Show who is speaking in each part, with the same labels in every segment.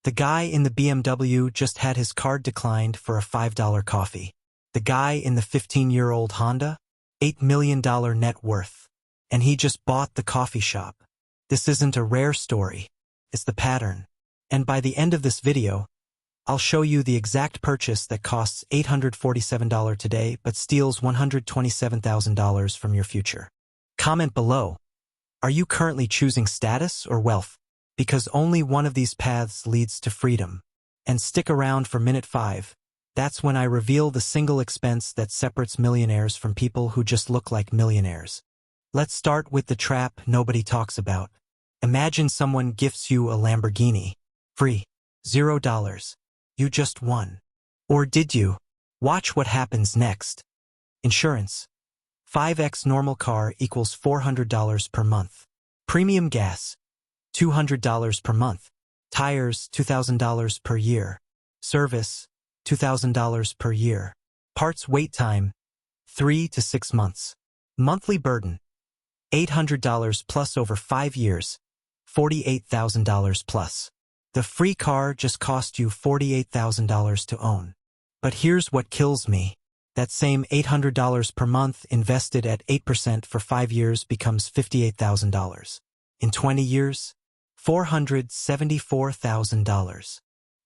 Speaker 1: The guy in the BMW just had his card declined for a $5 coffee. The guy in the 15-year-old Honda? $8 million net worth. And he just bought the coffee shop. This isn't a rare story. It's the pattern. And by the end of this video, I'll show you the exact purchase that costs $847 today but steals $127,000 from your future. Comment below. Are you currently choosing status or wealth? Because only one of these paths leads to freedom. And stick around for minute 5. That's when I reveal the single expense that separates millionaires from people who just look like millionaires. Let's start with the trap nobody talks about. Imagine someone gifts you a Lamborghini. Free. $0. You just won. Or did you? Watch what happens next. Insurance. 5x normal car equals $400 per month. Premium gas. $200 per month. Tires, $2,000 per year. Service, $2,000 per year. Parts wait time, 3 to 6 months. Monthly burden, $800 plus over 5 years, $48,000 plus. The free car just cost you $48,000 to own. But here's what kills me. That same $800 per month invested at 8% for 5 years becomes $58,000. In 20 years, $474,000.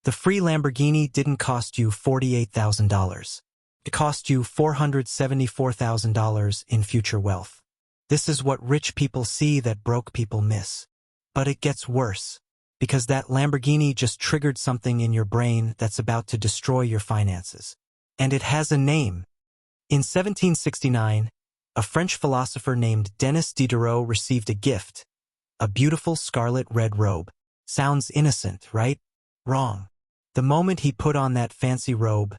Speaker 1: The free Lamborghini didn't cost you $48,000. It cost you $474,000 in future wealth. This is what rich people see that broke people miss. But it gets worse. Because that Lamborghini just triggered something in your brain that's about to destroy your finances. And it has a name. In 1769, a French philosopher named Denis Diderot received a gift. A beautiful scarlet red robe. Sounds innocent, right? Wrong. The moment he put on that fancy robe,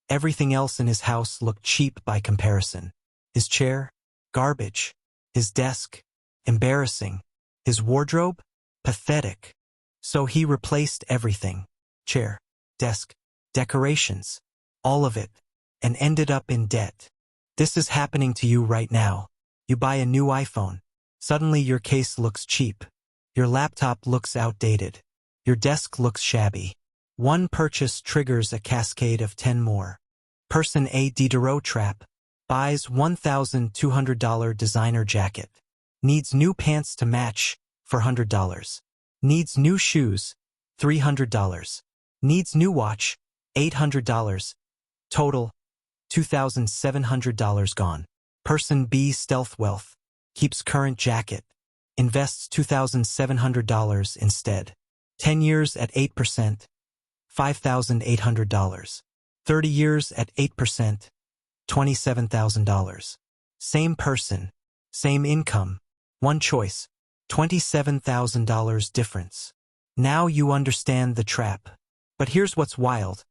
Speaker 1: everything else in his house looked cheap by comparison. His chair? Garbage. His desk? Embarrassing. His wardrobe? Pathetic. So he replaced everything. Chair, desk, decorations, all of it, and ended up in debt. This is happening to you right now. You buy a new iPhone. Suddenly your case looks cheap. Your laptop looks outdated. Your desk looks shabby. One purchase triggers a cascade of 10 more. Person A. Diderot trap. Buys $1,200 designer jacket. Needs new pants to match, $400. Needs new shoes, $300. Needs new watch, $800. Total, $2,700 gone. Person B. Stealth wealth. Keeps current jacket. Invests $2,700 instead. 10 years at 8%, $5,800. 30 years at 8%, $27,000. Same person, same income, one choice. $27,000 difference. Now you understand the trap. But here's what's wild.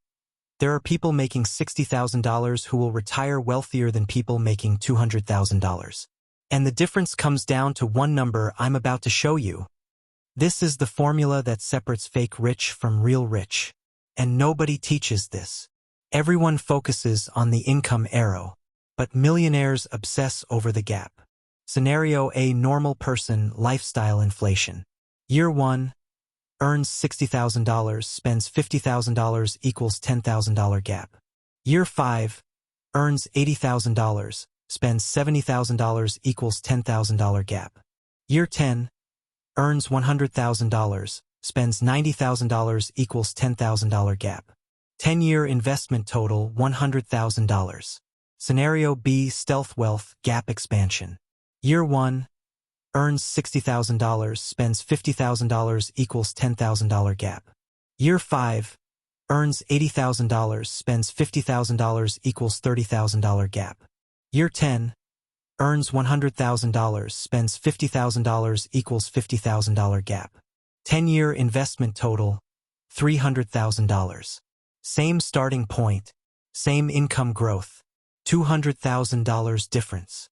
Speaker 1: There are people making $60,000 who will retire wealthier than people making $200,000. And the difference comes down to one number I'm about to show you. This is the formula that separates fake rich from real rich. And nobody teaches this. Everyone focuses on the income arrow. But millionaires obsess over the gap. Scenario A. Normal person, lifestyle inflation. Year 1. Earns $60,000, spends $50,000 equals $10,000 gap. Year 5. Earns $80,000, spends $70,000 equals $10,000 gap. Year 10. Earns $100,000, spends $90,000 equals $10,000 gap. 10-year investment total $100,000. Scenario B. Stealth wealth, gap expansion. Year 1. Earns $60,000, spends $50,000 equals $10,000 gap. Year 5. Earns $80,000, spends $50,000 equals $30,000 gap. Year 10. Earns $100,000, spends $50,000 equals $50,000 gap. 10-year investment total, $300,000. Same starting point, same income growth, $200,000 difference.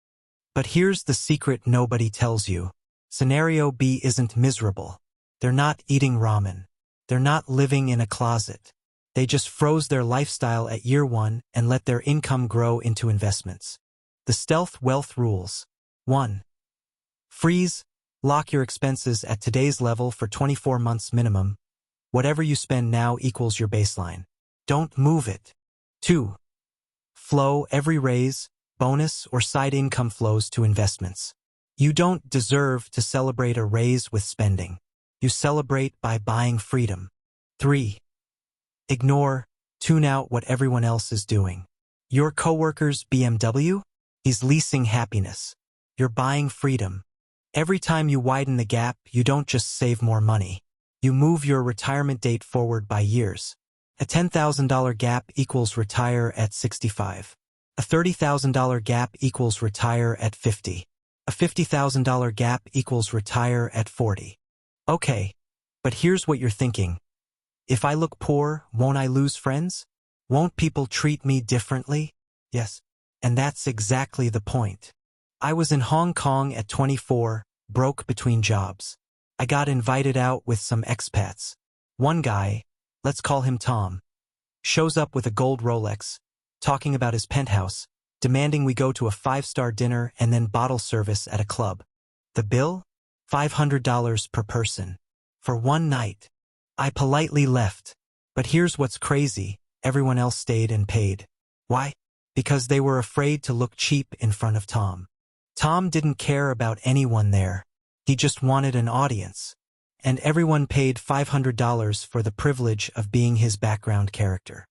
Speaker 1: But here's the secret nobody tells you. Scenario B isn't miserable. They're not eating ramen. They're not living in a closet. They just froze their lifestyle at year 1 and let their income grow into investments. The stealth wealth rules. 1. Freeze. Lock your expenses at today's level for 24 months minimum. Whatever you spend now equals your baseline. Don't move it. 2. Flow. Every raise, bonus, or side income flows to investments. You don't deserve to celebrate a raise with spending. You celebrate by buying freedom. 3. Ignore, tune out what everyone else is doing. Your coworker's BMW? He's leasing happiness. You're buying freedom. Every time you widen the gap, you don't just save more money. You move your retirement date forward by years. A $10,000 gap equals retire at 65. A $30,000 gap equals retire at 50. A $50,000 gap equals retire at 40. Okay, but here's what you're thinking. If I look poor, won't I lose friends? Won't people treat me differently? Yes, and that's exactly the point. I was in Hong Kong at 24, broke between jobs. I got invited out with some expats. One guy, let's call him Tom, shows up with a gold Rolex, talking about his penthouse, demanding we go to a 5-star dinner and then bottle service at a club. The bill? $500 per person. For one night. I politely left. But here's what's crazy, everyone else stayed and paid. Why? Because they were afraid to look cheap in front of Tom. Tom didn't care about anyone there. He just wanted an audience. And everyone paid $500 for the privilege of being his background character.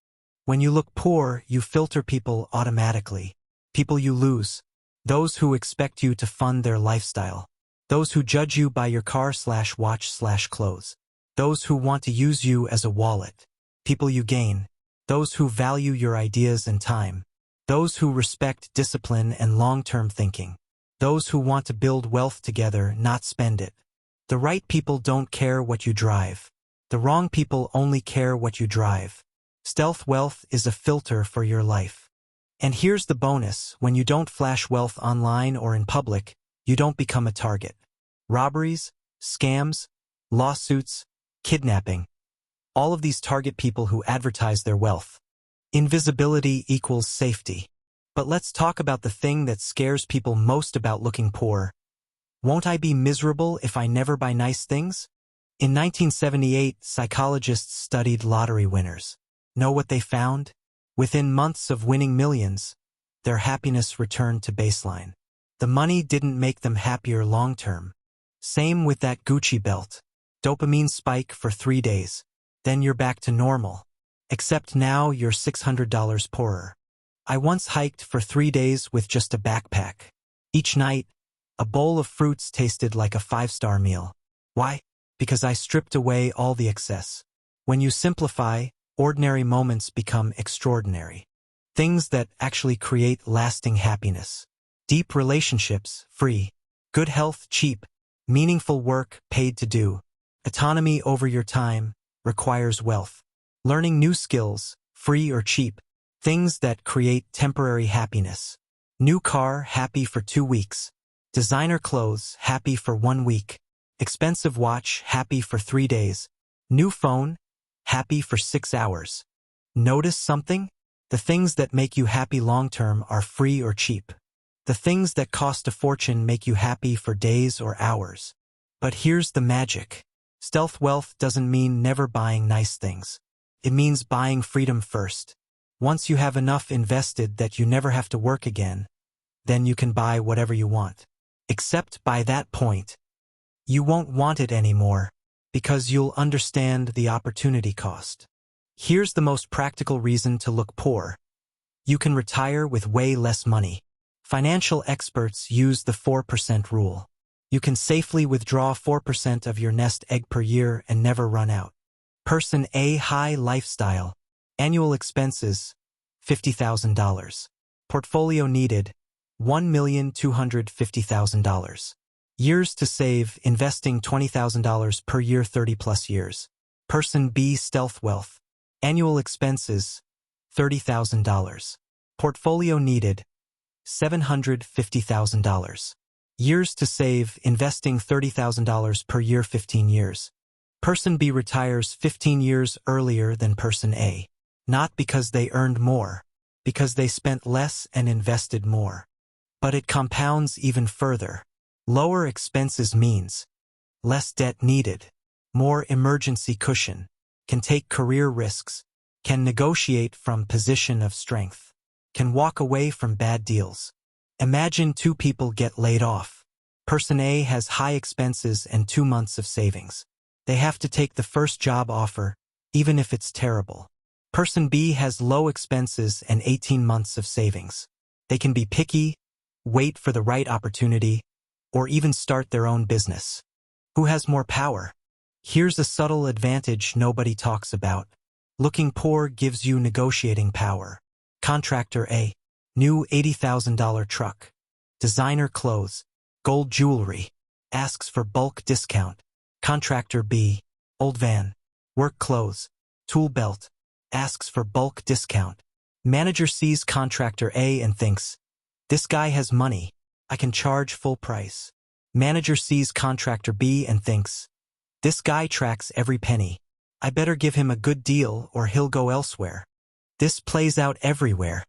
Speaker 1: When you look poor, you filter people automatically. People you lose. Those who expect you to fund their lifestyle. Those who judge you by your car/watch/clothes. Those who want to use you as a wallet. People you gain. Those who value your ideas and time. Those who respect discipline and long-term thinking. Those who want to build wealth together, not spend it. The right people don't care what you drive. The wrong people only care what you drive. Stealth wealth is a filter for your life. And here's the bonus, when you don't flash wealth online or in public, you don't become a target. Robberies, scams, lawsuits, kidnapping. All of these target people who advertise their wealth. Invisibility equals safety. But let's talk about the thing that scares people most about looking poor. Won't I be miserable if I never buy nice things? In 1978, psychologists studied lottery winners. Know what they found? Within months of winning millions, their happiness returned to baseline. The money didn't make them happier long-term. Same with that Gucci belt. Dopamine spike for 3 days. Then you're back to normal. Except now you're $600 poorer. I once hiked for 3 days with just a backpack. Each night, a bowl of fruits tasted like a 5-star meal. Why? Because I stripped away all the excess. When you simplify, ordinary moments become extraordinary. Things that actually create lasting happiness. Deep relationships, free. Good health, cheap. Meaningful work, paid to do. Autonomy over your time, requires wealth. Learning new skills, free or cheap. Things that create temporary happiness. New car, happy for 2 weeks. Designer clothes, happy for 1 week. Expensive watch, happy for 3 days. New phone, happy for 6 hours. Notice something? The things that make you happy long-term are free or cheap. The things that cost a fortune make you happy for days or hours. But here's the magic. Stealth wealth doesn't mean never buying nice things. It means buying freedom first. Once you have enough invested that you never have to work again, then you can buy whatever you want. Except by that point, you won't want it anymore, because you'll understand the opportunity cost. Here's the most practical reason to look poor. You can retire with way less money. Financial experts use the 4% rule. You can safely withdraw 4% of your nest egg per year and never run out. Person A, high lifestyle. Annual expenses, $50,000. Portfolio needed, $1,250,000. Years to save, investing $20,000 per year 30+ years. Person B, stealth wealth. Annual expenses, $30,000. Portfolio needed, $750,000. Years to save, investing $30,000 per year 15 years. Person B retires 15 years earlier than Person A. Not because they earned more, because they spent less and invested more. But it compounds even further. Lower expenses means less debt needed, more emergency cushion, can take career risks, can negotiate from position of strength, can walk away from bad deals. Imagine two people get laid off. Person A has high expenses and 2 months of savings. They have to take the first job offer, even if it's terrible. Person B has low expenses and 18 months of savings. They can be picky, wait for the right opportunity, or even start their own business. Who has more power? Here's a subtle advantage nobody talks about. Looking poor gives you negotiating power. Contractor A, new $80,000 truck. Designer clothes, gold jewelry, asks for bulk discount. Contractor B, old van, work clothes, tool belt, asks for bulk discount. Manager sees contractor A and thinks, this guy has money, I can charge full price. Manager sees contractor B and thinks, this guy tracks every penny. I better give him a good deal or he'll go elsewhere. This plays out everywhere.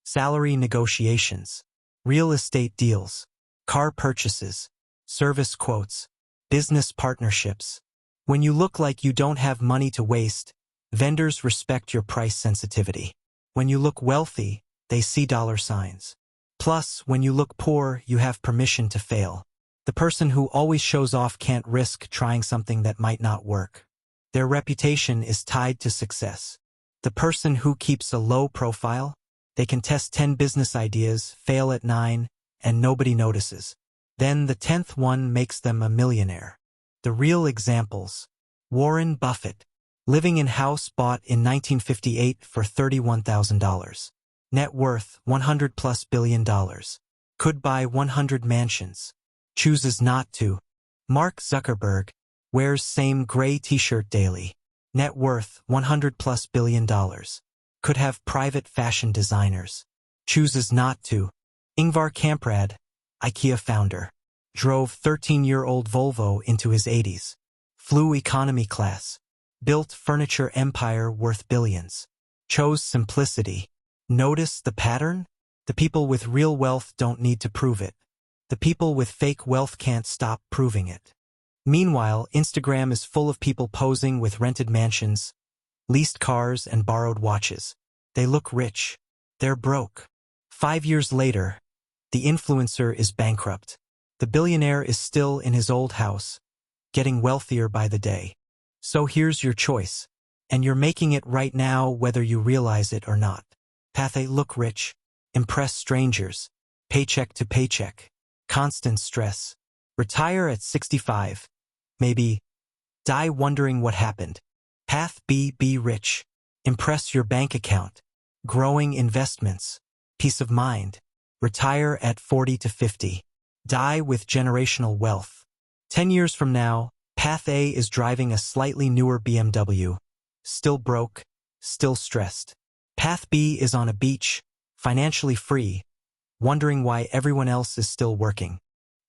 Speaker 1: Salary negotiations, real estate deals, car purchases, service quotes, business partnerships. When you look like you don't have money to waste, vendors respect your price sensitivity. When you look wealthy, they see dollar signs. Plus, when you look poor, you have permission to fail. The person who always shows off can't risk trying something that might not work. Their reputation is tied to success. The person who keeps a low profile, they can test 10 business ideas, fail at 9, and nobody notices. Then the 10th one makes them a millionaire. The real examples. Warren Buffett, living in house bought in 1958 for $31,000. Net worth $100+ billion. Could buy 100 mansions. Chooses not to. Mark Zuckerberg, wears same gray t-shirt daily. Net worth $100+ billion. Could have private fashion designers. Chooses not to. Ingvar Kamprad, IKEA founder. Drove 13-year-old Volvo into his 80s. Flew economy class. Built furniture empire worth billions. Chose simplicity. Notice the pattern? The people with real wealth don't need to prove it. The people with fake wealth can't stop proving it. Meanwhile, Instagram is full of people posing with rented mansions, leased cars, and borrowed watches. They look rich. They're broke. 5 years later, the influencer is bankrupt. The billionaire is still in his old house, getting wealthier by the day. So here's your choice. And you're making it right now whether you realize it or not. Path A, look rich. Impress strangers. Paycheck to paycheck. Constant stress. Retire at 65. Maybe. Die wondering what happened. Path B, be rich. Impress your bank account. Growing investments. Peace of mind. Retire at 40 to 50. Die with generational wealth. 10 years from now, Path A is driving a slightly newer BMW. Still broke. Still stressed. Path B is on a beach, financially free, wondering why everyone else is still working.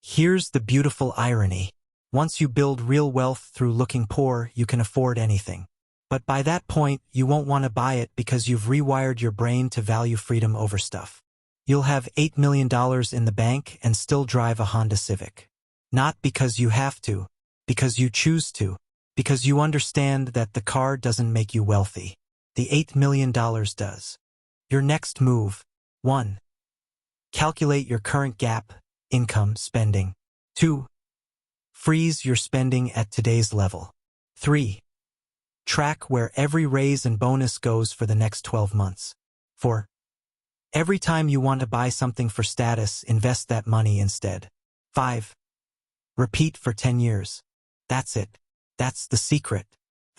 Speaker 1: Here's the beautiful irony. Once you build real wealth through looking poor, you can afford anything. But by that point, you won't want to buy it because you've rewired your brain to value freedom over stuff. You'll have $8 million in the bank and still drive a Honda Civic. Not because you have to, because you choose to, because you understand that the car doesn't make you wealthy. The $8 million does. Your next move. 1. Calculate your current gap, income, spending. 2. Freeze your spending at today's level. 3. Track where every raise and bonus goes for the next 12 months. 4. Every time you want to buy something for status, invest that money instead. 5. Repeat for 10 years. That's it. That's the secret.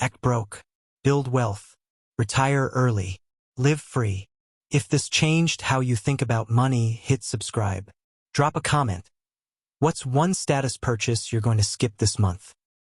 Speaker 1: Act broke. Build wealth. Retire early. Live free. If this changed how you think about money, hit subscribe. Drop a comment. What's one status purchase you're going to skip this month?